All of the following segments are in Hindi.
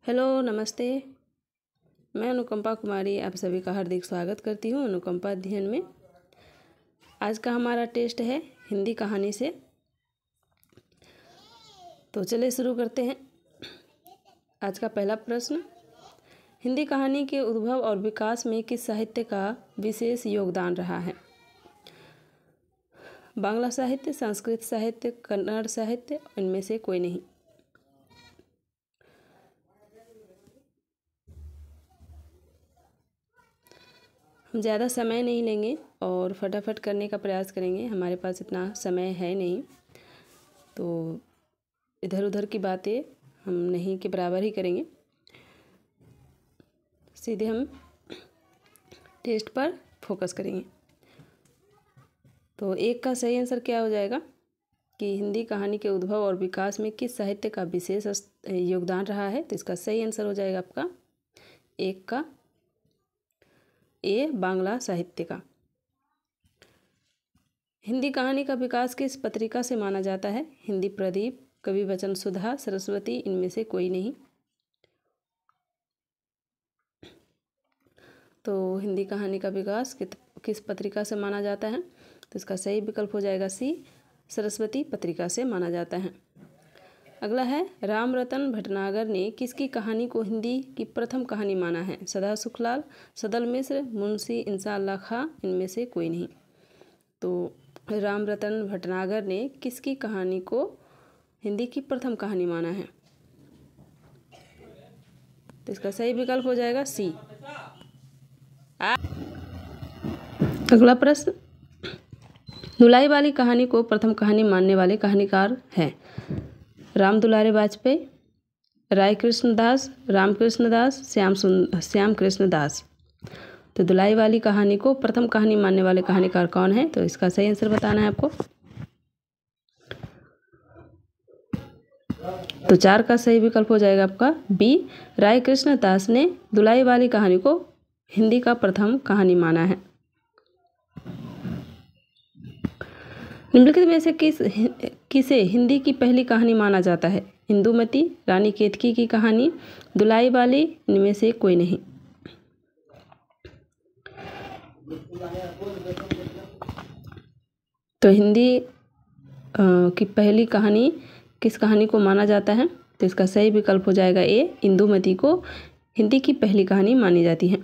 हेलो नमस्ते। मैं अनुकंपा कुमारी आप सभी का हार्दिक स्वागत करती हूँ अनुकंपा अध्ययन में। आज का हमारा टेस्ट है हिंदी कहानी से। तो चलिए शुरू करते हैं। आज का पहला प्रश्न, हिंदी कहानी के उद्भव और विकास में किस साहित्य का विशेष योगदान रहा है? बांग्ला साहित्य, संस्कृत साहित्य, कन्नड़ साहित्य, इनमें से कोई नहीं। हम ज़्यादा समय नहीं लेंगे और फटाफट करने का प्रयास करेंगे, हमारे पास इतना समय है नहीं, तो इधर उधर की बातें हम नहीं के बराबर ही करेंगे। सीधे हम टेस्ट पर फोकस करेंगे। तो एक का सही आंसर क्या हो जाएगा कि हिंदी कहानी के उद्भव और विकास में किस साहित्य का विशेष योगदान रहा है? तो इसका सही आंसर हो जाएगा आपका एक का ए, बांग्ला साहित्य का। हिंदी कहानी का विकास किस पत्रिका से माना जाता है? हिंदी प्रदीप, कवि वचन सुधा, सरस्वती, इनमें से कोई नहीं। तो हिंदी कहानी का विकास किस पत्रिका से माना जाता है? तो इसका सही विकल्प हो जाएगा सी, सरस्वती पत्रिका से माना जाता है। अगला है, रामरतन भटनागर ने किसकी कहानी को हिंदी की प्रथम कहानी माना है? सदा सुखलाल, सदल मिश्र, मुंशी इंसाअल्लाह खां, इनमें से कोई नहीं। तो रामरतन भटनागर ने किसकी कहानी को हिंदी की प्रथम कहानी माना है? तो इसका सही विकल्प हो जाएगा सी। अगला प्रश्न, दुलाई वाली कहानी को प्रथम कहानी मानने वाले कहानीकार हैं? राम दुलारे वाजपेयी, राय कृष्ण दास, रामकृष्ण दास, श्याम कृष्ण दास। तो दुलाई वाली कहानी को प्रथम कहानी मानने वाले कहानीकार कौन है? तो इसका सही आंसर बताना है आपको। तो 4 का सही विकल्प हो जाएगा आपका बी, राय कृष्ण दास ने दुलाई वाली कहानी को हिंदी का प्रथम कहानी माना है। निम्नलिखित में से किसे हिंदी की पहली कहानी माना जाता है? इंदुमती, रानी केतकी की कहानी, दुलाई वाली, इनमें से कोई नहीं। तो हिंदी की पहली कहानी किस कहानी को माना जाता है? तो इसका सही विकल्प हो जाएगा ए, इंदुमती को हिंदी की पहली कहानी मानी जाती है।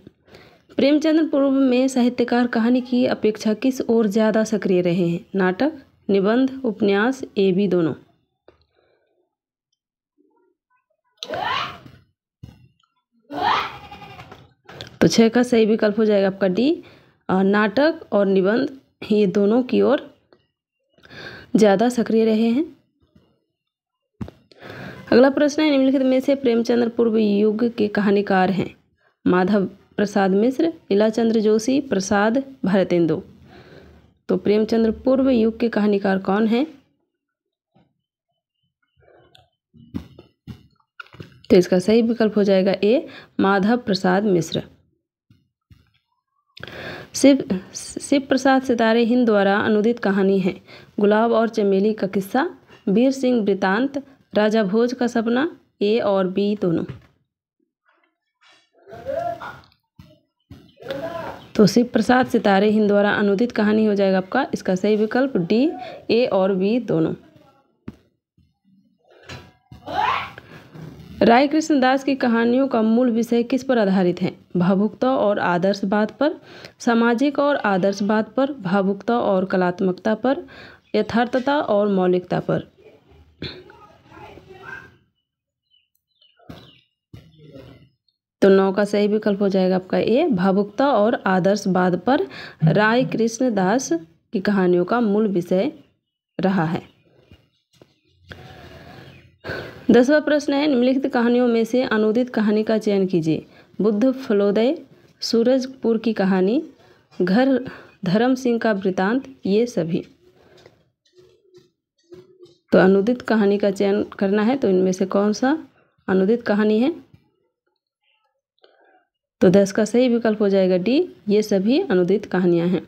प्रेमचंद्र पूर्व में साहित्यकार कहानी की अपेक्षा किस ओर ज़्यादा सक्रिय रहे हैं? नाटक, निबंध, उपन्यास, ए बी दोनों। तो 6 का सही विकल्प हो जाएगा आपका डी, नाटक और निबंध, ये दोनों की ओर ज़्यादा सक्रिय रहे हैं। अगला प्रश्न है, निम्नलिखित में से प्रेमचंद्र पूर्व युग के कहानीकार हैं? माधव प्रसाद मिश्र, लीलाचंद्र जोशी, प्रसाद भारतेंदु। तो प्रेमचंद्र पूर्व युग के कहानीकार कौन हैं? तो इसका सही विकल्प हो जाएगा ए, माधव प्रसाद मिश्र। शिव प्रसाद सितारे हिंद द्वारा अनुदित कहानी है? गुलाब और चमेली का किस्सा, वीर सिंह वृतांत, राजा भोज का सपना, ए और बी दोनों। तो शिव प्रसाद सितारे हिंद द्वारा अनुदित कहानी हो जाएगा आपका इसका सही विकल्प डी, ए और बी दोनों। राय कृष्ण दास की कहानियों का मूल विषय किस पर आधारित है? भावुकता और आदर्शवाद पर, सामाजिक और आदर्शवाद पर, भावुकता और कलात्मकता पर, यथार्थता और मौलिकता पर। तो 9 का सही विकल्प हो जाएगा आपका ए, भावुकता और आदर्शवाद पर राय कृष्ण दास की कहानियों का मूल विषय रहा है। 10वां प्रश्न है, निम्नलिखित कहानियों में से अनुदित कहानी का चयन कीजिए। बुद्ध फलोदय, सूरजपुर की कहानी, घर धर्म सिंह का वृतांत, ये सभी। तो अनुदित कहानी का चयन करना है, तो इनमें से कौन सा अनुदित कहानी है? तो 10 का सही विकल्प हो जाएगा डी, ये सभी अनुदित कहानियां हैं।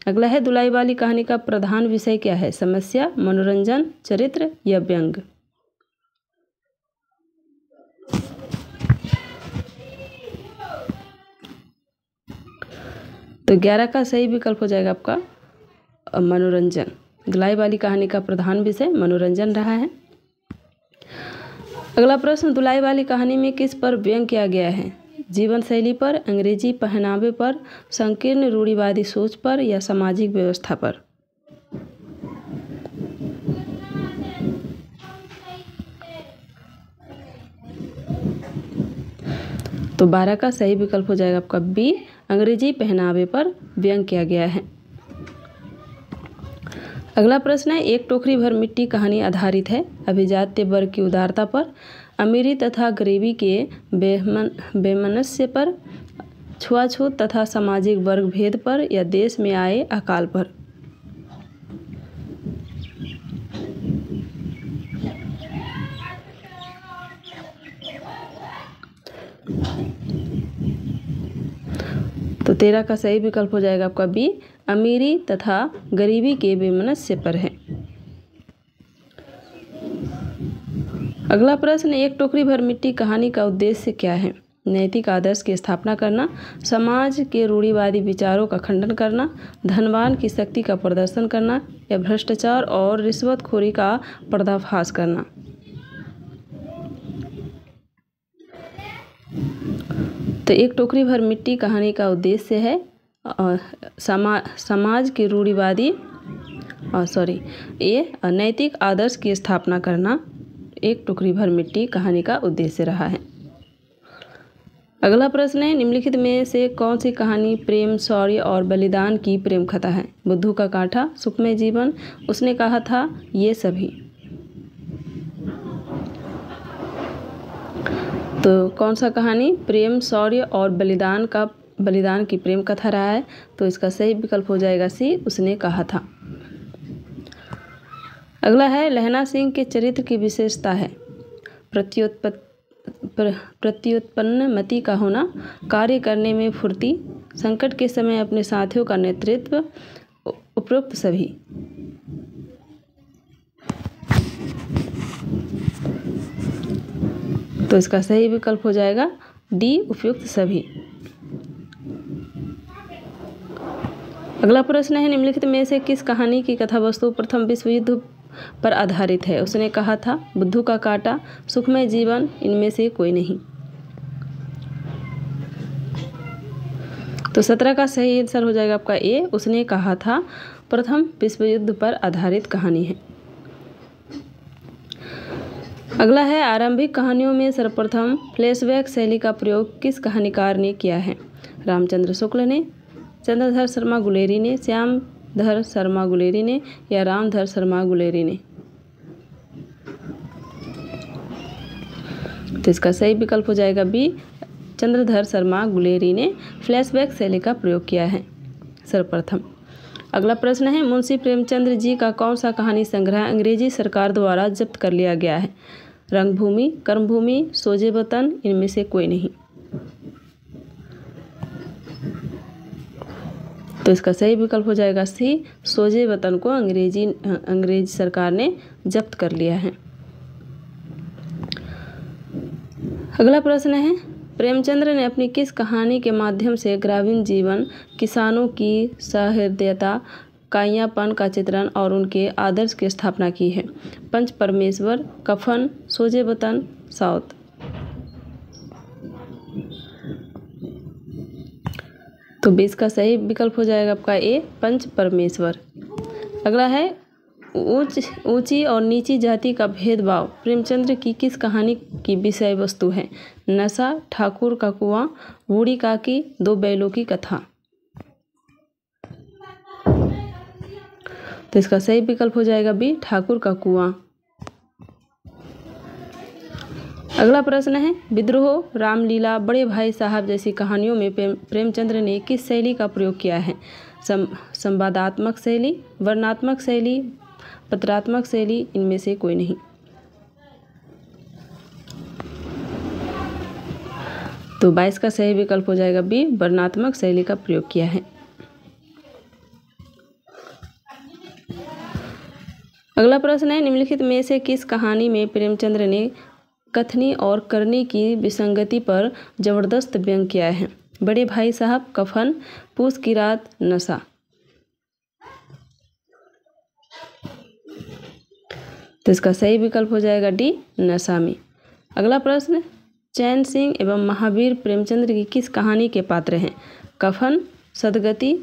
अगला है, दुलाई वाली कहानी का प्रधान विषय क्या है? समस्या, मनोरंजन, चरित्र या व्यंग। तो 11 का सही विकल्प हो जाएगा आपका मनोरंजन। धुलाई वाली कहानी का प्रधान विषय मनोरंजन रहा है। अगला प्रश्न, धुलाई वाली कहानी में किस पर व्यंग किया गया है? जीवन शैली पर, अंग्रेजी पहनावे पर, संकीर्ण रूढ़िवादी सोच पर या सामाजिक व्यवस्था पर? तो 12 का सही विकल्प हो जाएगा आपका बी, अंग्रेजी पहनावे पर व्यंग किया गया है। अगला प्रश्न है, एक टोकरी भर मिट्टी कहानी आधारित है अभिजात्य वर्ग की उदारता पर, अमीरी तथा गरीबी के बेमनस्य पर, छुआछूत तथा सामाजिक वर्ग भेद पर या देश में आए अकाल पर? तो 13 का सही विकल्प हो जाएगा आपका बी, अमीरी तथा गरीबी के बेमनस्य पर है। अगला प्रश्न, एक टोकरी भर मिट्टी कहानी का उद्देश्य क्या है? नैतिक आदर्श की स्थापना करना, समाज के रूढ़िवादी विचारों का खंडन करना, धनवान की शक्ति का प्रदर्शन करना या भ्रष्टाचार और रिश्वतखोरी का पर्दाफाश करना? तो एक टोकरी भर मिट्टी कहानी का उद्देश्य है समाज के रूढ़िवादी नैतिक आदर्श की स्थापना करना एक टोकरी भर मिट्टी कहानी का उद्देश्य रहा है। अगला प्रश्न है, निम्नलिखित में से कौन सी कहानी प्रेम, शौर्य और बलिदान की प्रेम कथा है? बुद्धू का कांटा, सुखमय जीवन, उसने कहा था, ये सभी? तो कौन सा कहानी प्रेम, शौर्य और बलिदान की प्रेम कथा रहा है? तो इसका सही विकल्प हो जाएगा सी, उसने कहा था। अगला है, लहना सिंह के चरित्र की विशेषता है प्रत्युत्पन्न मति का होना, कार्य करने में फुर्ती, संकट के समय अपने साथियों का नेतृत्व, उपरोक्त सभी? तो इसका सही विकल्प हो जाएगा डी, उपयुक्त सभी। अगला प्रश्न है, निम्नलिखित में से किस कहानी की कथा वस्तु प्रथम विश्व युद्ध पर आधारित है? उसने कहा था, बुद्धू का कांटा, सुखमय जीवन, इनमें से कोई नहीं? तो 17 का सही आंसर हो जाएगा आपका ए, उसने कहा था, प्रथम विश्व युद्ध पर आधारित कहानी है। अगला है, आरंभिक कहानियों में सर्वप्रथम फ्लैशबैक शैली का प्रयोग किस कहानीकार ने किया है? रामचंद्र शुक्ल ने, चंद्रधर शर्मा गुलेरी ने, श्यामधर शर्मा गुलेरी ने या रामधर शर्मा गुलेरी ने? तो इसका सही विकल्प हो जाएगा बी, चंद्रधर शर्मा गुलेरी ने फ्लैशबैक शैली का प्रयोग किया है सर्वप्रथम। अगला प्रश्न है, मुंशी प्रेमचंद्र जी का कौन सा कहानी संग्रह अंग्रेजी सरकार द्वारा जब्त कर लिया गया है? रंगभूमि, कर्मभूमि, सोजे वतन, इनमें से कोई नहीं? तो इसका सही विकल्प हो जाएगा सी, सोजे वतन को अंग्रेज सरकार ने जब्त कर लिया है। अगला प्रश्न है, प्रेमचंद्र ने अपनी किस कहानी के माध्यम से ग्रामीण जीवन, किसानों की सहृदयता, काइयापन का चित्रण और उनके आदर्श की स्थापना की है? पंच परमेश्वर, कफन, सोजे वतन, साउथ? तो 20 का सही विकल्प हो जाएगा आपका ए, पंच परमेश्वर। अगला है, ऊंची और नीची जाति का भेदभाव प्रेमचंद्र की किस कहानी की विषय वस्तु है? नशा, ठाकुर का कुआं, बूढ़ी काकी, दो बैलों की कथा? तो इसका सही विकल्प हो जाएगा बी, ठाकुर का कुआं। अगला प्रश्न है, विद्रोह, रामलीला, बड़े भाई साहब जैसी कहानियों में प्रेमचंद्र ने किस शैली का प्रयोग किया है? संवादात्मक शैली, वर्णनात्मक शैली, पत्रात्मक शैली, इनमें से कोई नहीं? तो 22 का सही विकल्प हो जाएगा बी, वर्णनात्मक शैली का प्रयोग किया है। अगला प्रश्न है, निम्नलिखित में से किस कहानी में प्रेमचंद्र ने कथनी और करनी की विसंगति पर जबरदस्त व्यंग किया है? बड़े भाई साहब, कफन, पूस की रात, नशा। तो इसका सही विकल्प हो जाएगा डी, नशा में। अगला प्रश्न, चैन सिंह एवं महावीर प्रेमचंद्र की किस कहानी के पात्र हैं? कफन, सदगति,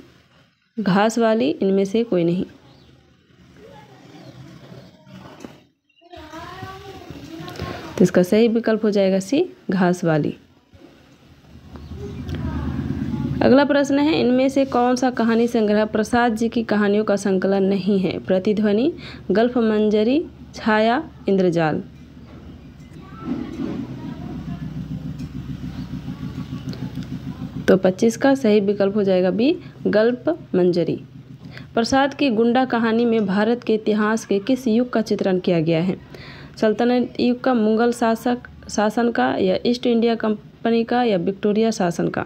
घास वाली, इनमें से कोई नहीं। तो इसका सही विकल्प हो जाएगा सी, घास वाली। अगला प्रश्न है, इनमें से कौन सा कहानी संग्रह प्रसाद जी की कहानियों का संकलन नहीं है? प्रतिध्वनि, गल्फ मंजरी, छाया, इंद्रजाल। तो 25 का सही विकल्प हो जाएगा बी, गल्फ मंजरी। प्रसाद की गुंडा कहानी में भारत के इतिहास के किस युग का चित्रण किया गया है? सल्तनत युग का, मुगल शासन का, या ईस्ट इंडिया कंपनी का, या विक्टोरिया शासन का?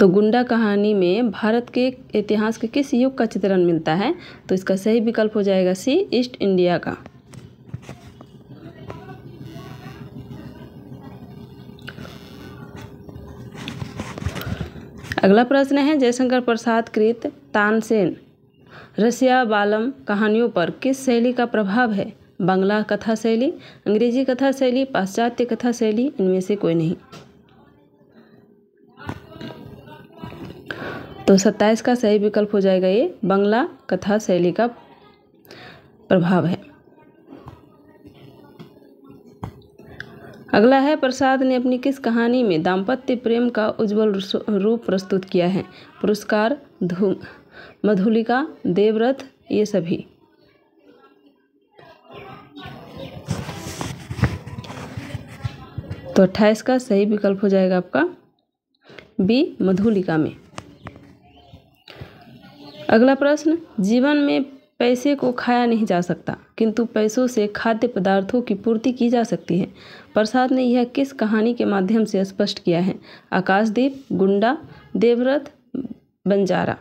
तो गुंडा कहानी में भारत के इतिहास के किस युग का चित्रण मिलता है? तो इसका सही विकल्प हो जाएगा सी, ईस्ट इंडिया का। अगला प्रश्न है, जयशंकर प्रसाद कृत तानसेन रसिया बालम कहानियों पर किस शैली का प्रभाव है? बांग्ला कथा शैली, अंग्रेजी कथा शैली, पाश्चात्य कथा शैली, इनमें से कोई नहीं। तो 27 का सही विकल्प हो जाएगा ये, बांग्ला कथा शैली का प्रभाव है। अगला है, प्रसाद ने अपनी किस कहानी में दाम्पत्य प्रेम का उज्जवल रूप प्रस्तुत किया है? पुरस्कार, मधुलिका, देवव्रत, ये सभी। तो 28 का सही विकल्प हो जाएगा आपका बी, मधुलिका में। अगला प्रश्न, जीवन में पैसे को खाया नहीं जा सकता किंतु पैसों से खाद्य पदार्थों की पूर्ति की जा सकती है। प्रसाद ने यह किस कहानी के माध्यम से स्पष्ट किया है? आकाशदीप, गुंडा, देवव्रत, बंजारा।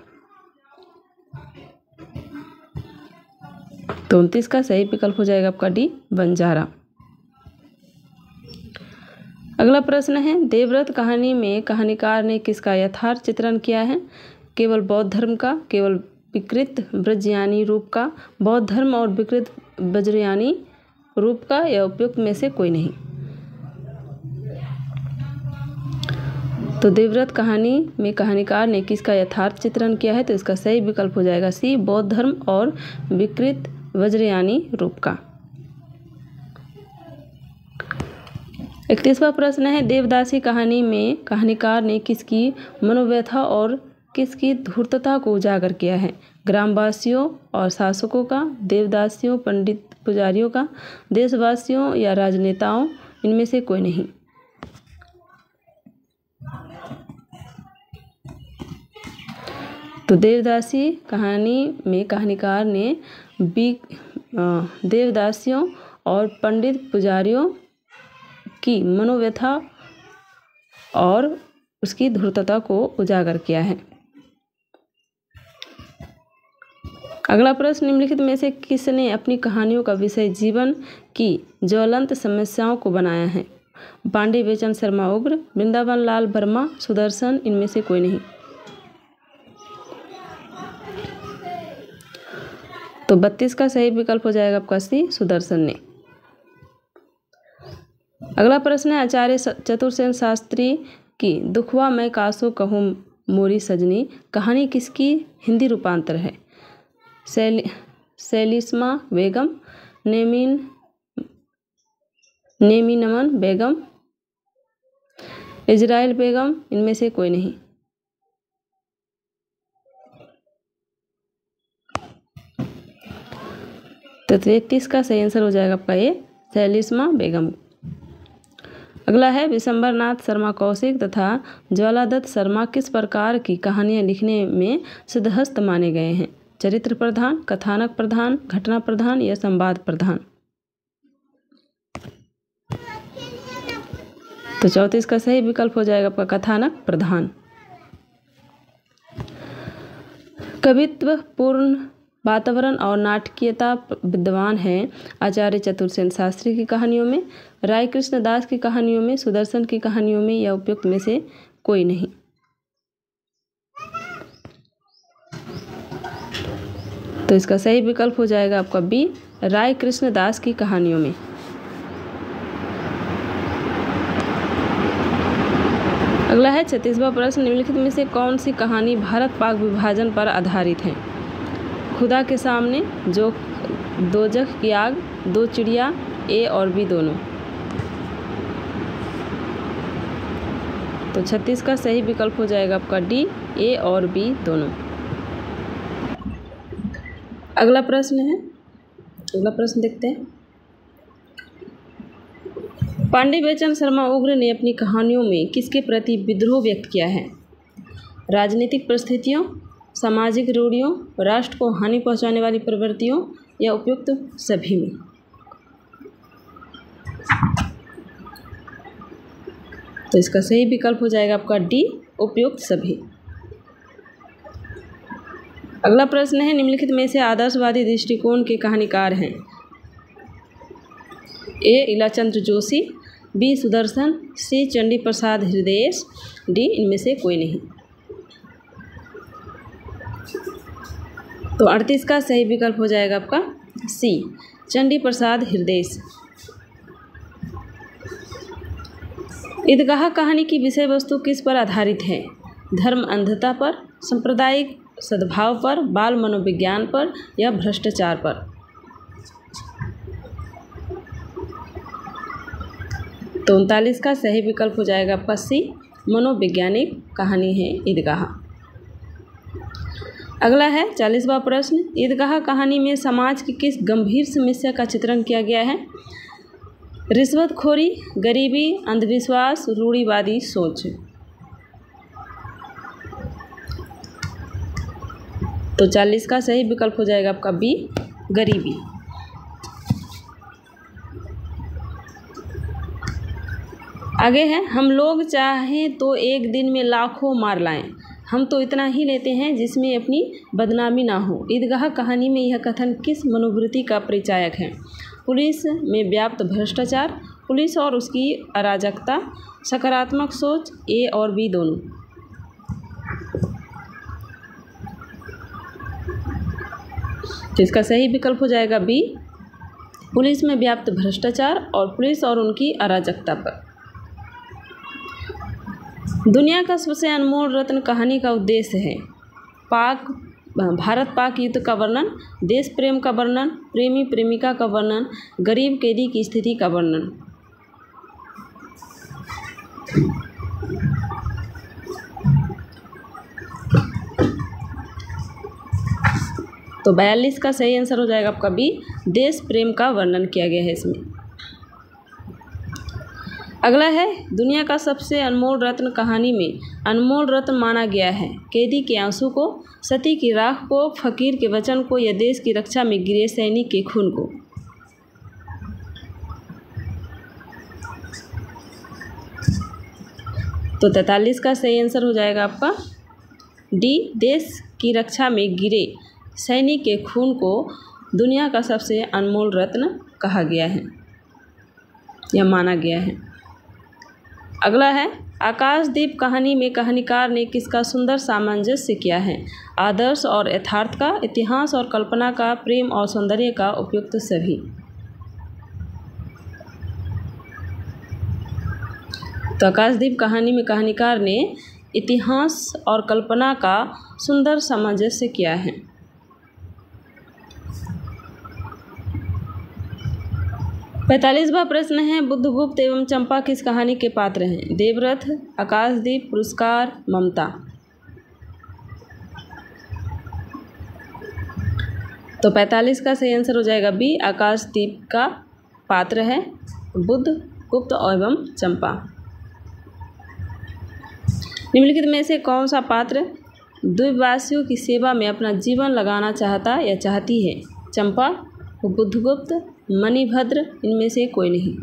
तो 29 का सही विकल्प हो जाएगा आपका डी, बंजारा। अगला प्रश्न है, देवव्रत कहानी में कहानीकार ने किसका यथार्थ चित्रण किया है? केवल बौद्ध धर्म का, केवल विकृत ब्रजयानी रूप का, बौद्ध धर्म और विकृत ब्रजयानी रूप का, या उपयुक्त में से कोई नहीं। तो देवव्रत कहानी में कहानीकार ने किसका यथार्थ चित्रण किया है? तो इसका सही विकल्प हो जाएगा सी, बौद्ध धर्म और विकृत वज्रयानी रूप का। 31वां प्रश्न है, देवदासी कहानी में कहानीकार ने किसकी मनोव्यथा और किसकी धूर्तता को उजागर किया है? ग्रामवासियों और शासकों का, देवदासियों, पंडित पुजारियों का, देशवासियों या राजनेताओं, इनमें से कोई नहीं। तो देवदासी कहानी में कहानीकार ने देवदासियों और पंडित पुजारियों की मनोव्यथा और उसकी धूर्तता को उजागर किया है। अगला प्रश्न, निम्नलिखित में से किसने अपनी कहानियों का विषय जीवन की ज्वलंत समस्याओं को बनाया है? पांडे बेचन शर्मा उग्र, वृंदावन लाल वर्मा, सुदर्शन, इनमें से कोई नहीं। तो 32 का सही विकल्प हो जाएगा आपका सी, सुदर्शन ने। अगला प्रश्न है, आचार्य चतुर्सेन शास्त्री की दुखवा मैं कासो कहूँ मोरी सजनी कहानी किसकी हिंदी रूपांतर है? सेलिस्मा बेगम, नेमीनमन बेगम, इजराइल बेगम, इनमें से कोई नहीं। तो 33 का सही आंसर हो जाएगा आपका ये, सेलिस्मा बेगम। अगला है, विशंबरनाथ शर्मा कौशिक तथा ज्वालादत्त शर्मा किस प्रकार की कहानियाँ लिखने में सिद्धहस्त माने गए हैं? चरित्र प्रधान, कथानक प्रधान, घटना प्रधान, या संवाद प्रधान? तो 34 का सही विकल्प हो जाएगा आपका कथानक प्रधान। कवित्व पूर्ण वातावरण और नाटकीयता विद्वान हैं आचार्य चतुर्सेन शास्त्री की कहानियों में, राय कृष्णदास की कहानियों में, सुदर्शन की कहानियों में, या उपयुक्त में से कोई नहीं। तो इसका सही विकल्प हो जाएगा आपका बी, राय कृष्णदास की कहानियों में। अगला है 36वां प्रश्न, निम्नलिखित में से कौन सी कहानी भारत पाक विभाजन पर आधारित है? खुदा के सामने, जो दोजख की आग, दो चिड़िया, ए और बी दोनों। तो 36 का सही विकल्प हो जाएगा आपका डी, ए और बी दोनों। अगला प्रश्न देखते हैं। पांडे बेचन शर्मा उग्र ने अपनी कहानियों में किसके प्रति विद्रोह व्यक्त किया है? राजनीतिक परिस्थितियों, सामाजिक रूढ़ियों, राष्ट्र को हानि पहुंचाने वाली प्रवृत्तियों, या उपयुक्त सभी में। तो इसका सही विकल्प हो जाएगा आपका डी, उपयुक्त सभी। अगला प्रश्न है, निम्नलिखित में से आदर्शवादी दृष्टिकोण के कहानीकार हैं? ए इलाचंद्र जोशी, बी सुदर्शन, सी चंडी प्रसाद हृदयेश, डी इनमें से कोई नहीं। तो 38 का सही विकल्प हो जाएगा आपका सी, चंडी प्रसाद हृदयेश। ईदगाह कहानी की विषय वस्तु किस पर आधारित है? धर्म अंधता पर, सांप्रदायिक सद्भाव पर, बाल मनोविज्ञान पर, या भ्रष्टाचार पर। तो 39 का सही विकल्प हो जाएगा आपका सी, मनोवैज्ञानिक कहानी है ईदगाह। अगला है 40वां प्रश्न, ईदगाह कहानी में समाज की किस गंभीर समस्या का चित्रण किया गया है? रिश्वतखोरी, गरीबी, अंधविश्वास, रूढ़िवादी सोच। तो 40 का सही विकल्प हो जाएगा आपका बी, गरीबी। आगे है, हम लोग चाहें तो एक दिन में लाखों मार लाएं, हम तो इतना ही लेते हैं जिसमें अपनी बदनामी ना हो। ईदगाह कहानी में यह कथन किस मनोवृत्ति का परिचायक है? पुलिस में व्याप्त भ्रष्टाचार, पुलिस और उसकी अराजकता, सकारात्मक सोच, ए और बी दोनों। तो इसका सही विकल्प हो जाएगा बी, पुलिस में व्याप्त भ्रष्टाचार और पुलिस और उनकी अराजकता पर। दुनिया का सबसे अनमोल रत्न कहानी का उद्देश्य है? भारत पाक युद्ध का वर्णन, देश प्रेम का वर्णन, प्रेमी प्रेमिका का वर्णन, गरीब कैदी की स्थिति का वर्णन। तो 42 का सही आंसर हो जाएगा आपका बी, देश प्रेम का वर्णन किया गया है इसमें। अगला है, दुनिया का सबसे अनमोल रत्न कहानी में अनमोल रत्न माना गया है? कैदी के आंसू को, सती की राख को, फकीर के वचन को, या देश की रक्षा में गिरे सैनिक के खून को। तो 43 का सही आंसर हो जाएगा आपका डी, देश की रक्षा में गिरे सैनिक के खून को दुनिया का सबसे अनमोल रत्न कहा गया है या माना गया है। अगला है, आकाशदीप कहानी में कहानीकार ने किसका सुंदर सामंजस्य किया है? आदर्श और यथार्थ का, इतिहास और कल्पना का, प्रेम और सौंदर्य का, उपयुक्त सभी। तो आकाशदीप कहानी में कहानीकार ने इतिहास और कल्पना का सुंदर सामंजस्य किया है। पैंतालीसवां प्रश्न है, बुद्धगुप्त एवं चंपा किस कहानी के पात्र हैं? देवरथ, आकाशदीप, पुरस्कार, ममता। तो 45 का सही आंसर हो जाएगा बी, आकाशदीप का पात्र है बुद्धगुप्त एवं चंपा। निम्नलिखित में से कौन सा पात्र द्वीपवासियों की सेवा में अपना जीवन लगाना चाहता या चाहती है? चंपा, बुद्धगुप्त, मणिभद्र, इनमें से कोई नहीं।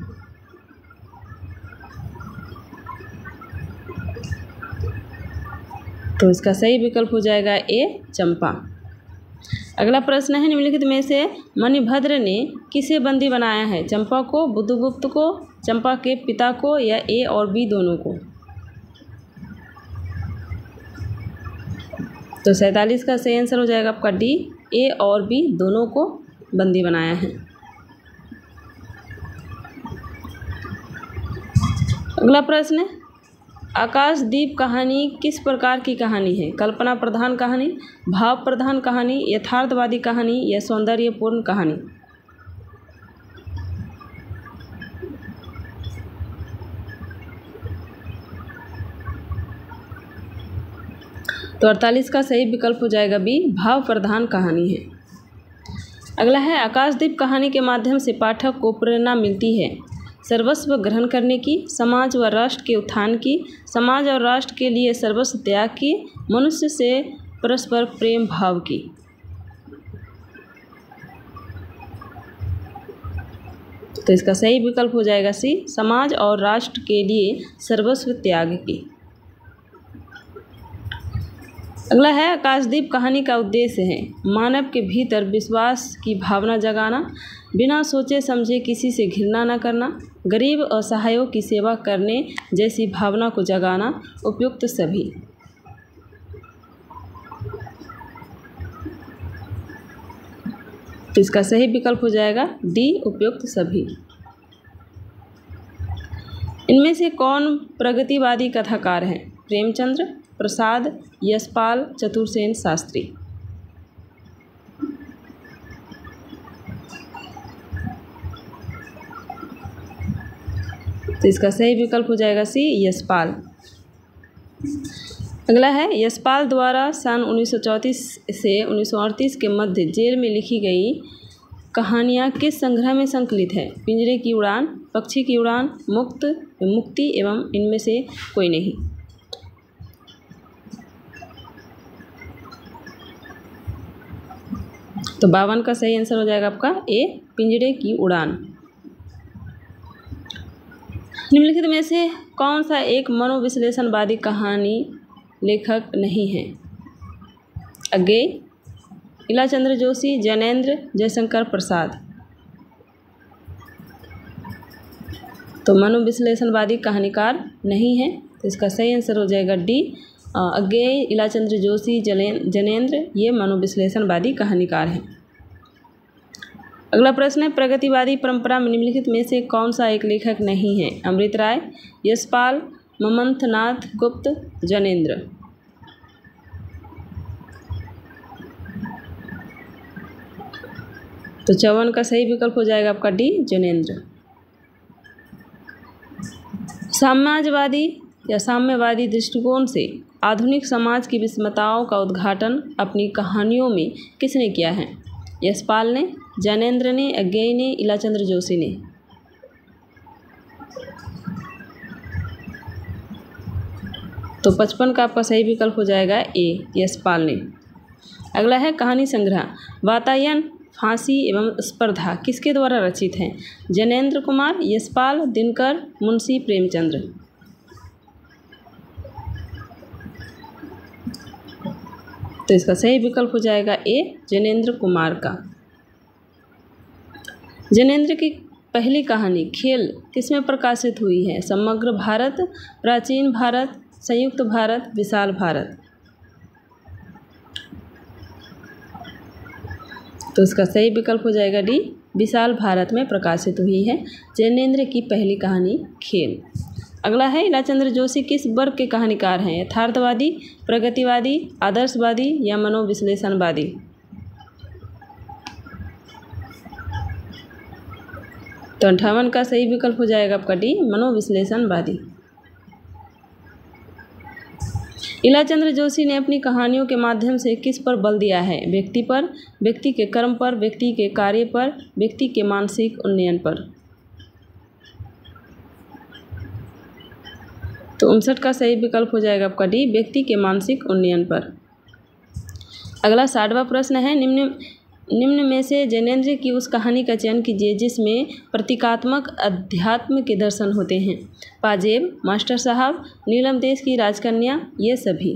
तो इसका सही विकल्प हो जाएगा ए, चंपा। अगला प्रश्न है, निम्नलिखित में से मणिभद्र ने किसे बंदी बनाया है? चंपा को, बुद्धगुप्त को, चंपा के पिता को या ए और बी दोनों को? तो 47 का सही आंसर हो जाएगा आपका डी, ए और बी दोनों को बंदी बनाया है। अगला प्रश्न, आकाशदीप कहानी किस प्रकार की कहानी है? कल्पना प्रधान कहानी, भाव प्रधान कहानी, यथार्थवादी कहानी या सौंदर्यपूर्ण कहानी? तो 48 का सही विकल्प हो जाएगा बी, भाव प्रधान कहानी है। अगला है, आकाशदीप कहानी के माध्यम से पाठक को प्रेरणा मिलती है सर्वस्व ग्रहण करने की, समाज व राष्ट्र के उत्थान की, समाज और राष्ट्र के लिए सर्वस्व त्याग की, मनुष्य से परस्पर प्रेम भाव की। तो इसका सही विकल्प हो जाएगा सी, समाज और राष्ट्र के लिए सर्वस्व त्याग की। अगला है, आकाशदीप कहानी का उद्देश्य है मानव के भीतर विश्वास की भावना जगाना, बिना सोचे समझे किसी से घृणा न करना, गरीब असहायों की सेवा करने जैसी भावना को जगाना, उपयुक्त सभी। तो इसका सही विकल्प हो जाएगा डी, उपयुक्त सभी। इनमें से कौन प्रगतिवादी कथाकार हैं? प्रेमचंद्र, प्रसाद, यशपाल, चतुरसेन शास्त्री? तो इसका सही विकल्प हो जाएगा सी, यशपाल। अगला है, यशपाल द्वारा सन 1934 से 1938 के मध्य जेल में लिखी गई कहानियाँ किस संग्रह में संकलित है? पिंजरे की उड़ान, पक्षी की उड़ान, मुक्ति एवं इनमें से कोई नहीं? तो 52 का सही आंसर हो जाएगा आपका ए, पिंजरे की उड़ान। निम्नलिखित में से कौन सा एक मनोविश्लेषणवादी कहानी लेखक नहीं है? अज्ञेय, इलाचंद्र जोशी, जैनेन्द्र, जयशंकर प्रसाद? तो मनोविश्लेषणवादी कहानीकार नहीं है, तो इसका सही आंसर हो जाएगा डी, अज्ञेय, इलाचंद्र जोशी, जैनेन्द्र ये मनोविश्लेषणवादी कहानीकार हैं। अगला प्रश्न है, प्रगतिवादी परंपरा में निम्नलिखित में से कौन सा एक लेखक नहीं है? अमृत राय, यशपाल, ममंथनाथ गुप्त, जैनेन्द्र? तो 54 का सही विकल्प हो जाएगा आपका डी, जैनेन्द्र। समाजवादी या साम्यवादी दृष्टिकोण से आधुनिक समाज की विषमताओं का उद्घाटन अपनी कहानियों में किसने किया है? यशपाल ने, जैनेन्द्र ने, अज्ञेय ने, इलाचंद्र जोशी ने? तो 55 का आपका सही विकल्प हो जाएगा ए, यशपाल ने। अगला है, कहानी संग्रह वातायन, फांसी एवं स्पर्धा किसके द्वारा रचित हैं? जैनेन्द्र कुमार, यशपाल, दिनकर, मुंशी प्रेमचंद्र? तो इसका सही विकल्प हो जाएगा ए, जैनेन्द्र कुमार का। जैनेन्द्र की पहली कहानी खेल किसमें प्रकाशित हुई है? समग्र भारत, प्राचीन भारत, संयुक्त भारत, विशाल भारत? तो इसका सही विकल्प हो जाएगा डी, विशाल भारत में प्रकाशित हुई है जैनेन्द्र की पहली कहानी खेल। अगला है, इलाचंद्र जोशी किस वर्ग के कहानीकार हैं? यथार्थवादी, प्रगतिवादी, आदर्शवादी या मनोविश्लेषणवादी? तो 58 का सही विकल्प हो जाएगा आपका डी, मनोविश्लेषणवादी। इलाचंद्र जोशी ने अपनी कहानियों के माध्यम से किस पर बल दिया है? व्यक्ति पर, व्यक्ति के कर्म पर, व्यक्ति के कार्य पर, व्यक्ति के मानसिक उन्नयन पर? तो 59 का सही विकल्प हो जाएगा आपका डी, व्यक्ति के मानसिक उन्नयन पर। अगला 60वां प्रश्न है, निम्न में से जैनेन्द्र की उस कहानी का चयन कीजिए जिसमें प्रतीकात्मक अध्यात्म के दर्शन होते हैं। पाजेब, मास्टर साहब, नीलम देश की राजकन्या, ये सभी?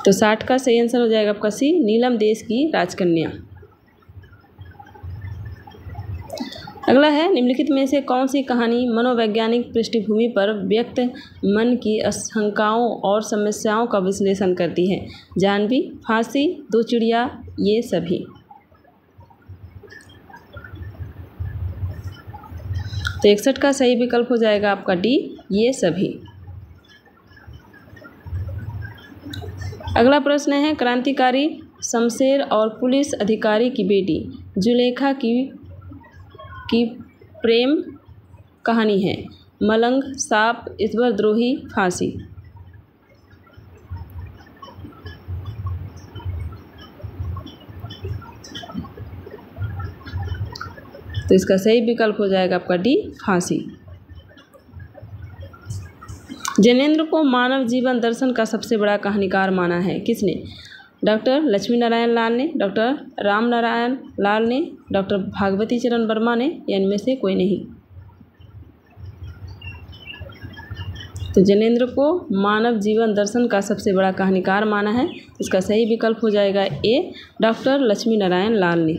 तो 60 का सही आंसर हो जाएगा आपका सी, नीलम देश की राजकन्या। अगला है, निम्नलिखित में से कौन सी कहानी मनोवैज्ञानिक पृष्ठभूमि पर व्यक्त मन की आशंकाओं और समस्याओं का विश्लेषण करती है? जाह्नवी, फांसी, दो चिड़िया, ये सभी। तो 61 का सही विकल्प हो जाएगा आपका डी, ये सभी। अगला प्रश्न है, क्रांतिकारी शमशेर और पुलिस अधिकारी की बेटी जुलेखा की प्रेम कहानी है? मलंग, सांप, ईश्वरद्रोही, फांसी। तो इसका सही विकल्प हो जाएगा आपका डी, फांसी। जैनेन्द्र को मानव जीवन दर्शन का सबसे बड़ा कहानीकार माना है? किसने? डॉक्टर लक्ष्मी नारायण लाल ने, डॉक्टर राम नारायण लाल ने, डॉक्टर भागवती चरण वर्मा ने, या इनमें से कोई नहीं? तो जैनेन्द्र को मानव जीवन दर्शन का सबसे बड़ा कहानीकार माना है। इसका सही विकल्प हो जाएगा ए, डॉक्टर लक्ष्मी नारायण लाल ने।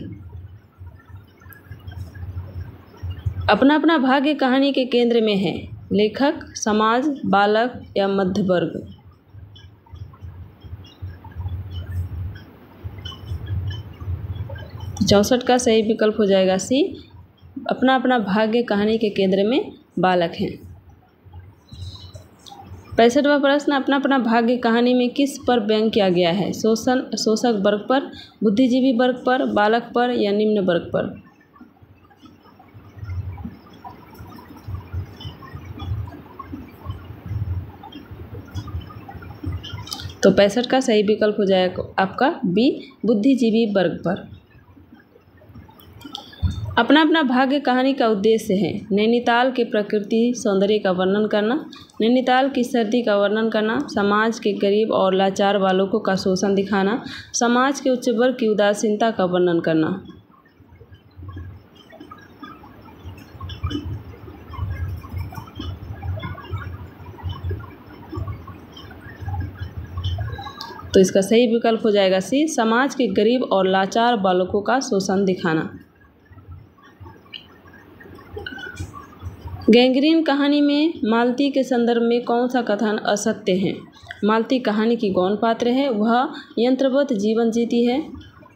अपना अपना भाग्य कहानी के केंद्र में है? लेखक, समाज, बालक या मध्य वर्ग? तो 64 का सही विकल्प हो जाएगा सी, अपना अपना भाग्य कहानी के केंद्र में बालक हैं। 65वां प्रश्न, अपना अपना भाग्य कहानी में किस पर व्यंग किया गया है? शोषक वर्ग पर, बुद्धिजीवी वर्ग पर, बालक पर या निम्न वर्ग पर? तो 65 का सही विकल्प हो जाएगा आपका बी, बुद्धिजीवी वर्ग पर। अपना अपना भाग्य कहानी का उद्देश्य है नैनीताल के प्रकृति सौंदर्य का वर्णन करना, नैनीताल की सर्दी का वर्णन करना, समाज के गरीब और लाचार बालकों का शोषण दिखाना, समाज के उच्च वर्ग की उदासीनता का वर्णन करना। तो इसका सही विकल्प हो जाएगा सी, समाज के गरीब और लाचार बालकों का शोषण दिखाना। गैंग्रीन कहानी में मालती के संदर्भ में कौन सा कथन असत्य है? मालती कहानी की गौण पात्र है, वह यंत्रवत जीवन जीती है,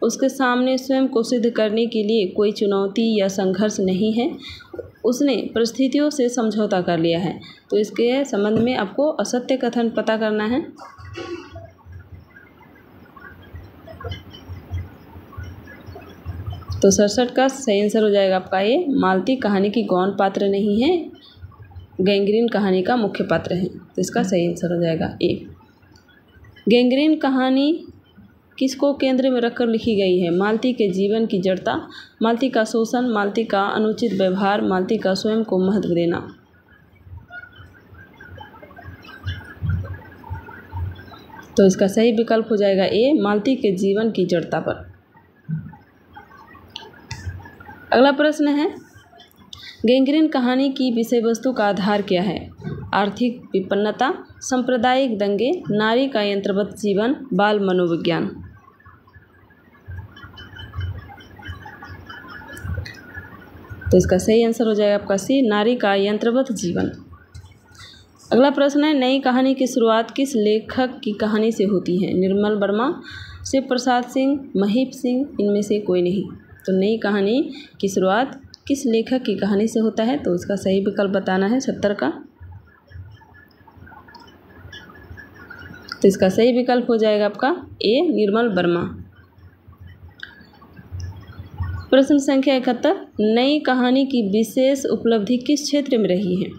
उसके सामने स्वयं को सिद्ध करने के लिए कोई चुनौती या संघर्ष नहीं है, उसने परिस्थितियों से समझौता कर लिया है। तो इसके संबंध में आपको असत्य कथन पता करना है। तो 67 का सही आंसर हो जाएगा आपका ये, मालती कहानी की गौण पात्र नहीं है, गैंग्रीन कहानी का मुख्य पात्र है। तो इसका सही आंसर हो जाएगा ए। गैंग्रीन कहानी किसको केंद्र में रखकर लिखी गई है? मालती के जीवन की जड़ता, मालती का शोषण, मालती का अनुचित व्यवहार, मालती का स्वयं को महत्व देना। तो इसका सही विकल्प हो जाएगा ए, मालती के जीवन की जड़ता पर। अगला प्रश्न है, गैंग्रीन कहानी की विषय वस्तु का आधार क्या है? आर्थिक विपन्नता, सांप्रदायिक दंगे, नारी का यंत्रवत जीवन, बाल मनोविज्ञान। तो इसका सही आंसर हो जाएगा आपका सी, नारी का यंत्रवत जीवन। अगला प्रश्न है, नई कहानी की शुरुआत किस लेखक की कहानी से होती है? निर्मल वर्मा, शिव प्रसाद सिंह, महीप सिंह, इनमें से कोई नहीं। तो नई कहानी की शुरुआत किस लेखक की कहानी से होता है? तो इसका सही विकल्प बताना है 70 का। तो इसका सही विकल्प हो जाएगा आपका ए, निर्मल वर्मा। प्रश्न संख्या 71, नई कहानी की विशेष उपलब्धि किस क्षेत्र में रही है?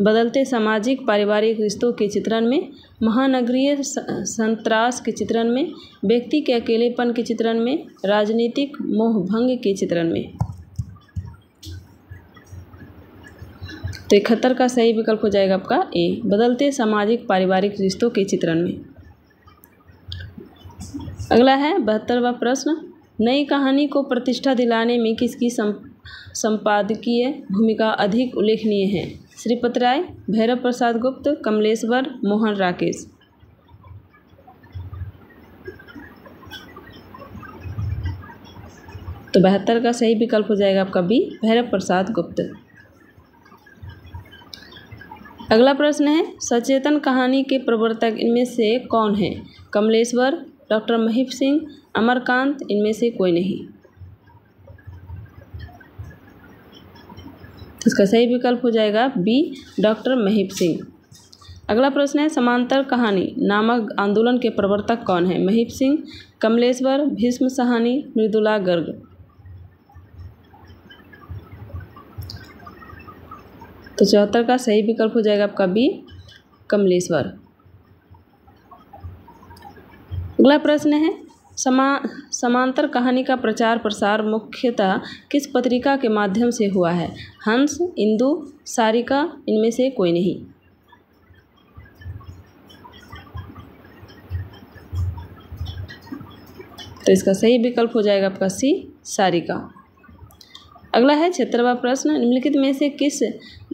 बदलते सामाजिक पारिवारिक रिश्तों के चित्रण में, महानगरीय संत्रास के चित्रण में, व्यक्ति के अकेलेपन के चित्रण में, राजनीतिक मोहभंग के चित्रण में। तो 71 का सही विकल्प हो जाएगा आपका ए, बदलते सामाजिक पारिवारिक रिश्तों के चित्रण में। अगला है 72वां प्रश्न, नई कहानी को प्रतिष्ठा दिलाने में किसकी संपादकीय भूमिका अधिक उल्लेखनीय है? श्रीपत राय, भैरव प्रसाद गुप्त, कमलेश्वर, मोहन राकेश। तो 72 का सही विकल्प हो जाएगा आपका बी, भैरव प्रसाद गुप्त। अगला प्रश्न है, सचेतन कहानी के प्रवर्तक इनमें से कौन है? कमलेश्वर, डॉक्टर महिप सिंह, अमरकांत, इनमें से कोई नहीं। तो इसका सही विकल्प हो जाएगा बी, डॉक्टर महिप सिंह। अगला प्रश्न है, समांतर कहानी नामक आंदोलन के प्रवर्तक कौन है? महिप सिंह, कमलेश्वर, भीष्म साहनी, मृदुला गर्ग। तो 74 का सही विकल्प हो जाएगा आपका बी, कमलेश्वर। अगला प्रश्न है, समांतर कहानी का प्रचार प्रसार मुख्यतः किस पत्रिका के माध्यम से हुआ है? हंस, इंदु, सारिका, इनमें से कोई नहीं। तो इसका सही विकल्प हो जाएगा आपका सी, सारिका। अगला है 76वां प्रश्न, निम्नलिखित में से किस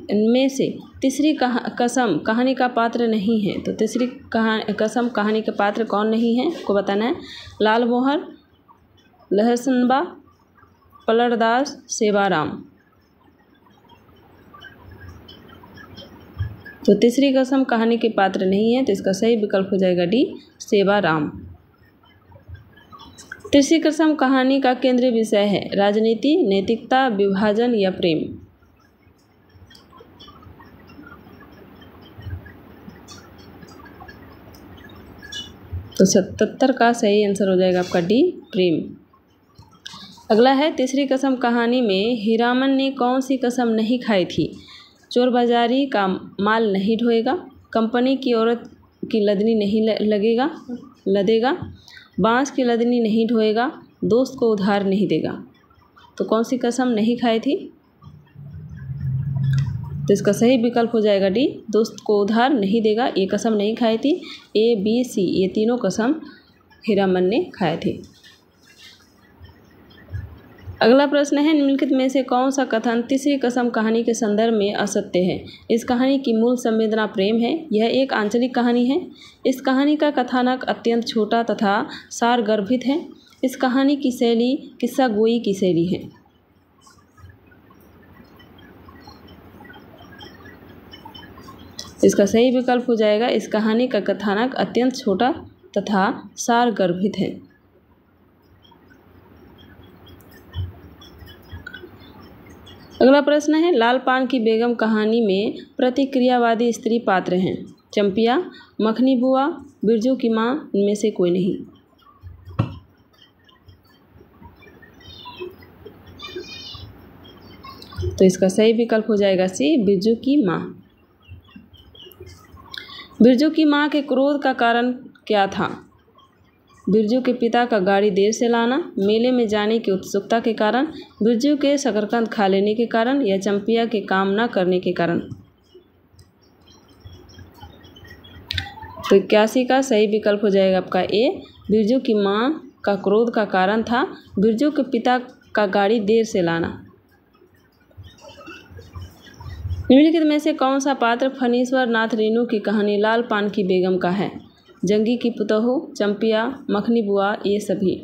में से तीसरी कसम कहानी का पात्र नहीं है? तो तीसरी कसम कहानी के पात्र कौन नहीं है को बताना है। लाल मोहर, लहसनबा, पलड़दास, सेवाराम। तो तीसरी कसम कहानी के पात्र नहीं है, तो इसका सही विकल्प हो जाएगा डी, सेवाराम। तीसरी कसम कहानी का केंद्रीय विषय है राजनीति, नैतिकता, विभाजन या प्रेम। तो 77 का सही आंसर हो जाएगा आपका डी, प्रेम। अगला है, तीसरी कसम कहानी में हीरामन ने कौन सी कसम नहीं खाई थी? चोर बाजारी का माल नहीं ढोएगा, कंपनी की औरत की लदनी नहीं लदेगा, बांस की लदनी नहीं ढोएगा, दोस्त को उधार नहीं देगा। तो कौन सी कसम नहीं खाई थी? तो इसका सही विकल्प हो जाएगा डी, दोस्त को उधार नहीं देगा, ये कसम नहीं खाई थी। ए, बी, सी, ये तीनों कसम हीरामन ने खाए थे। अगला प्रश्न है, निम्नलिखित में से कौन सा कथन तीसरी कसम कहानी के संदर्भ में असत्य है? इस कहानी की मूल संवेदना प्रेम है, यह एक आंचलिक कहानी है, इस कहानी का कथानक अत्यंत छोटा तथा सार गर्भित है, इस कहानी की शैली किस्सा गोई की शैली है। इसका सही विकल्प हो जाएगा, इस कहानी का कथानक अत्यंत छोटा तथा सार गर्भित है। अगला प्रश्न है, लाल पान की बेगम कहानी में प्रतिक्रियावादी स्त्री पात्र हैं? चंपिया, मखनी बुआ, बिरजू की माँ, इनमें से कोई नहीं। तो इसका सही विकल्प हो जाएगा सी, बिरजू की माँ। बिरजू की माँ के क्रोध का कारण क्या था? बिरजू के पिता का गाड़ी देर से लाना, मेले में जाने की उत्सुकता के कारण, बिरजू के शकरकंद खा लेने के कारण, या चंपिया के काम न करने के कारण। तो 81 का सही विकल्प हो जाएगा आपका ए, बिरजू की माँ का क्रोध का कारण था बिरजू के पिता का गाड़ी देर से लाना। निम्नलिखित में से कौन सा पात्र फणीश्वर नाथ रेणु की कहानी लाल पान की बेगम का है? जंगी की पुतहू, चंपिया, मखनी बुआ, ये सभी।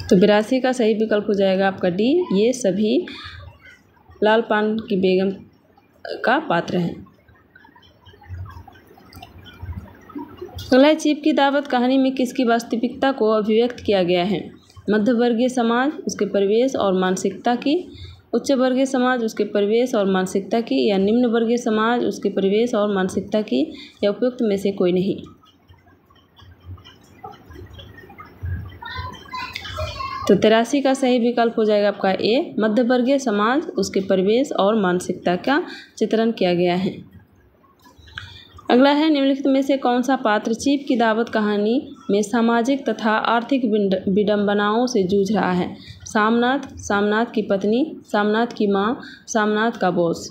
तो 82 का सही विकल्प हो जाएगा आपका डी, ये सभी लाल पान की बेगम का पात्र हैं। अगला, चीप की दावत कहानी में किसकी वास्तविकता को अभिव्यक्त किया गया है? मध्यवर्गीय समाज, उसके परिवेश और मानसिकता की, उच्च वर्गीय समाज, उसके परिवेश और मानसिकता की, या निम्न वर्गीय समाज, उसके परिवेश और मानसिकता की, या उपयुक्त में से कोई नहीं। तो 83 का सही विकल्प हो जाएगा आपका ए, मध्यवर्गीय समाज, उसके परिवेश और मानसिकता का चित्रण किया गया है। अगला है, निम्नलिखित में से कौन सा पात्र चीप की दावत कहानी में सामाजिक तथा आर्थिक विडंबनाओं से जूझ रहा है? सामनाथ, सामनाथ की पत्नी, सामनाथ की माँ, सामनाथ का बॉस।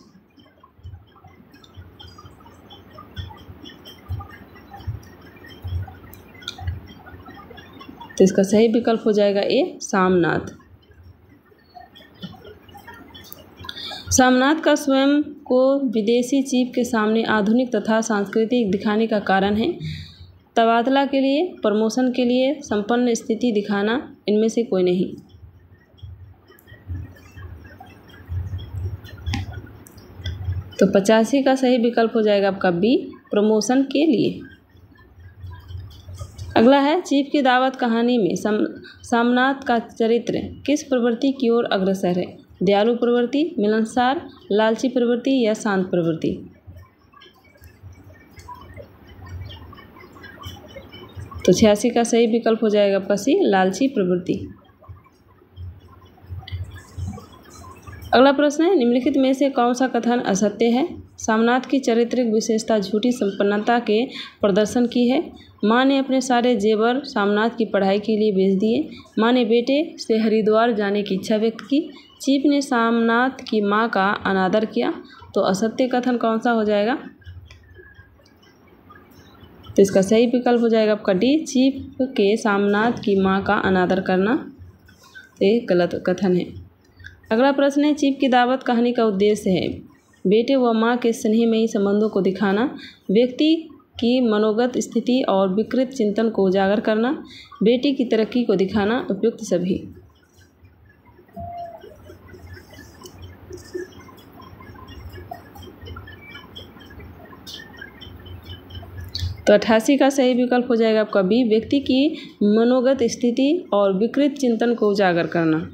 तो इसका सही विकल्प हो जाएगा ए, सामनाथ। सामनाथ का स्वयं को विदेशी चीफ के सामने आधुनिक तथा सांस्कृतिक दिखाने का कारण है तबादला के लिए, प्रमोशन के लिए, संपन्न स्थिति दिखाना, इनमें से कोई नहीं। तो 85 का सही विकल्प हो जाएगा आपका बी, प्रमोशन के लिए। अगला है चीफ की दावत कहानी में सामनाथ का चरित्र किस प्रवृत्ति की ओर अग्रसर है? दयालु प्रवृत्ति, मिलनसार, लालची प्रवृत्ति या शांत प्रवृत्ति? तो 86 का सही विकल्प हो जाएगा आपका सी, लालची प्रवृत्ति। अगला प्रश्न है निम्नलिखित में से कौन सा कथन असत्य है? सामनाथ की चारित्रिक विशेषता झूठी संपन्नता के प्रदर्शन की है। माँ ने अपने सारे जेवर सामनाथ की पढ़ाई के लिए बेच दिए। माँ ने बेटे से हरिद्वार जाने की इच्छा व्यक्त की। चीफ ने सामनाथ की माँ का अनादर किया। तो असत्य कथन कौन सा हो जाएगा? तो इसका सही विकल्प हो जाएगा आपका डी, चीफ के सामनाथ की माँ का अनादर करना एक गलत कथन है। अगला प्रश्न है चीफ की दावत कहानी का उद्देश्य है बेटे व माँ के स्नेहमयी संबंधों को दिखाना, व्यक्ति की मनोगत स्थिति और विकृत चिंतन को उजागर करना, बेटी की तरक्की को दिखाना, उपयुक्त सभी। तो 88 का सही विकल्प हो जाएगा आपका बी, व्यक्ति की मनोगत स्थिति और विकृत चिंतन को उजागर करना।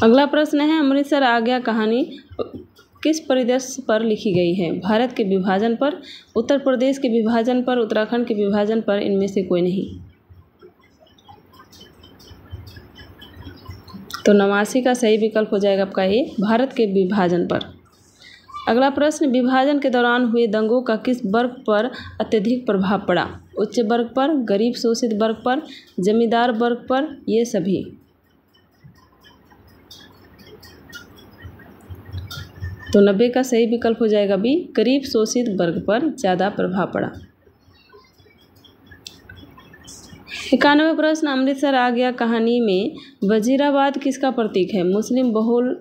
अगला प्रश्न है अमृतसर आज्ञा कहानी किस परिदृश्य पर लिखी गई है? भारत के विभाजन पर, उत्तर प्रदेश के विभाजन पर, उत्तराखंड के विभाजन पर, इनमें से कोई नहीं। तो 89 का सही विकल्प हो जाएगा आपका ए, भारत के विभाजन पर। अगला प्रश्न विभाजन के दौरान हुए दंगों का किस वर्ग पर अत्यधिक प्रभाव पड़ा? उच्च वर्ग पर, गरीब शोषित वर्ग पर, जमींदार वर्ग पर, ये सभी। तो 90 का सही विकल्प हो जाएगा बी, गरीब शोषित वर्ग पर ज़्यादा प्रभाव पड़ा। 91 प्रश्न अमृतसर आज्ञा कहानी में वजीराबाद किसका प्रतीक है? मुस्लिम बहुल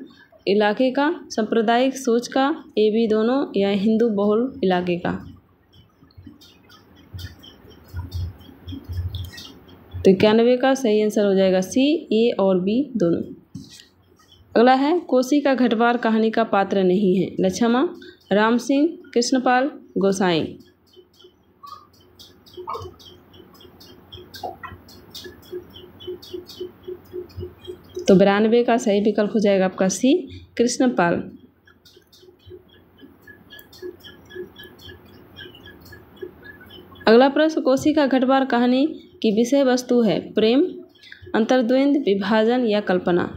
इलाके का, सांप्रदायिक सोच का, ए बी दोनों, या हिंदू बहुल इलाके का? तो 91 का सही आंसर हो जाएगा सी, ए और बी दोनों। अगला है कोसी का घटवार कहानी का पात्र नहीं है? लछमा, राम सिंह, कृष्णपाल, गोसाई। तो 92 का सही विकल्प हो जाएगा आपका सी, कृष्णपाल। अगला प्रश्न कोसी का घटवार कहानी की विषय वस्तु है प्रेम, अंतर्द्वंद, विभाजन या कल्पना?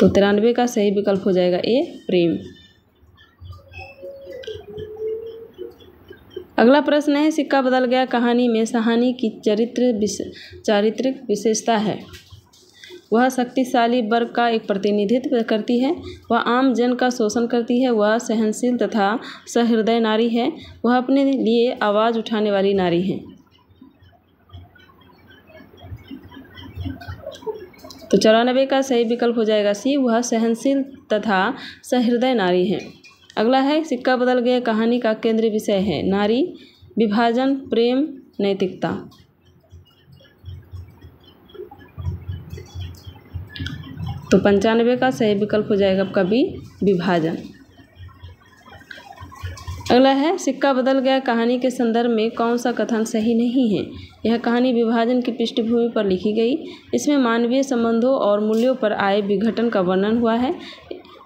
तो 93 का सही विकल्प हो जाएगा ए, प्रेम। अगला प्रश्न है सिक्का बदल गया कहानी में सहानी की चारित्रिक विशेषता है? वह शक्तिशाली वर्ग का एक प्रतिनिधित्व करती है, वह आम जन का शोषण करती है, वह सहनशील तथा सहृदय नारी है, वह अपने लिए आवाज़ उठाने वाली नारी है। तो 94 का सही विकल्प हो जाएगा सी, वह सहनशील तथा सहृदय नारी है। अगला है सिक्का बदल गया कहानी का केंद्रीय विषय है नारी, विभाजन, प्रेम, नैतिकता? तो 95 का सही विकल्प हो जाएगा आपका बी, विभाजन। अगला है सिक्का बदल गया कहानी के संदर्भ में कौन सा कथन सही नहीं है? यह कहानी विभाजन की पृष्ठभूमि पर लिखी गई। इसमें मानवीय संबंधों और मूल्यों पर आए विघटन का वर्णन हुआ है।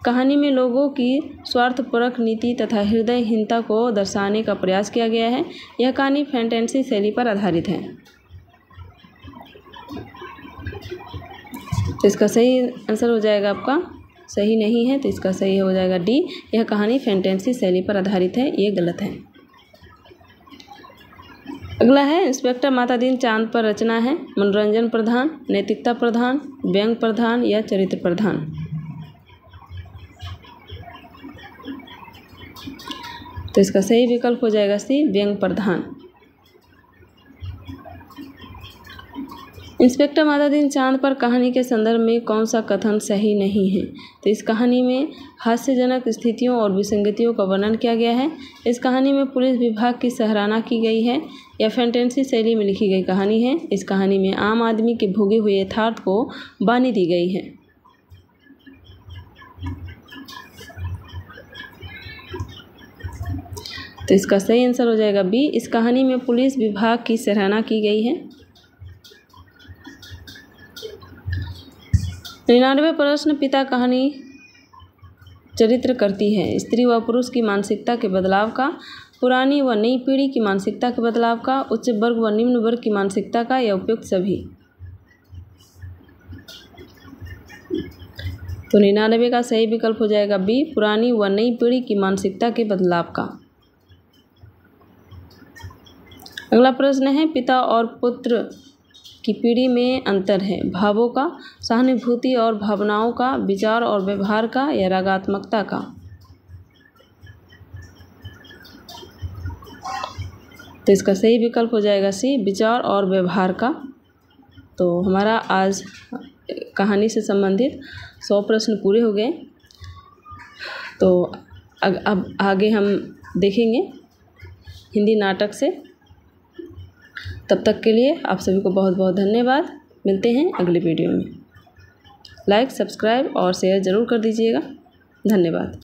कहानी में लोगों की स्वार्थपरक नीति तथा हृदयहीनता को दर्शाने का प्रयास किया गया है। यह कहानी फैंटेसी शैली पर आधारित है। तो इसका सही आंसर हो जाएगा आपका, सही नहीं है तो इसका सही हो जाएगा डी, यह कहानी फैंटेसी शैली पर आधारित है, ये गलत है। अगला है इंस्पेक्टर माता दीन चांद पर रचना है मनोरंजन प्रधान, नैतिकता प्रधान, व्यंग प्रधान या चरित्र प्रधान? तो इसका सही विकल्प हो जाएगा सी, व्यंग प्रधान। इंस्पेक्टर माता दीन चांद पर कहानी के संदर्भ में कौन सा कथन सही नहीं है? तो इस कहानी में हास्यजनक स्थितियों और विसंगतियों का वर्णन किया गया है। इस कहानी में पुलिस विभाग की सराहना की गई है या फैंटेसी शैली में लिखी गई कहानी है। इस कहानी में आम आदमी के भोगे हुए यथार्थ को बानी दी गई है। तो इसका सही आंसर हो जाएगा बी। इस कहानी में पुलिस विभाग की सराहना की गई है। 99 प्रश्न पिता कहानी चरित्र करती है स्त्री व पुरुष की मानसिकता के बदलाव का, पुरानी व नई पीढ़ी की मानसिकता के बदलाव का, उच्च वर्ग व निम्न वर्ग की मानसिकता का, या उपयुक्त सभी। तो 99 का सही विकल्प हो जाएगा बी, पुरानी व नई पीढ़ी की मानसिकता के बदलाव का। अगला प्रश्न है पिता और पुत्र की पीढ़ी में अंतर है, भावों का, सहानुभूति और भावनाओं का, विचार और व्यवहार का, या रागात्मकता का। तो इसका सही विकल्प हो जाएगा सी, विचार और व्यवहार का। तो हमारा आज कहानी से संबंधित 100 प्रश्न पूरे हो गए। तो अब आगे हम देखेंगे हिंदी नाटक से। तब तक के लिए आप सभी को बहुत बहुत धन्यवाद। मिलते हैं अगले वीडियो में। लाइक, सब्सक्राइब और शेयर ज़रूर कर दीजिएगा। धन्यवाद।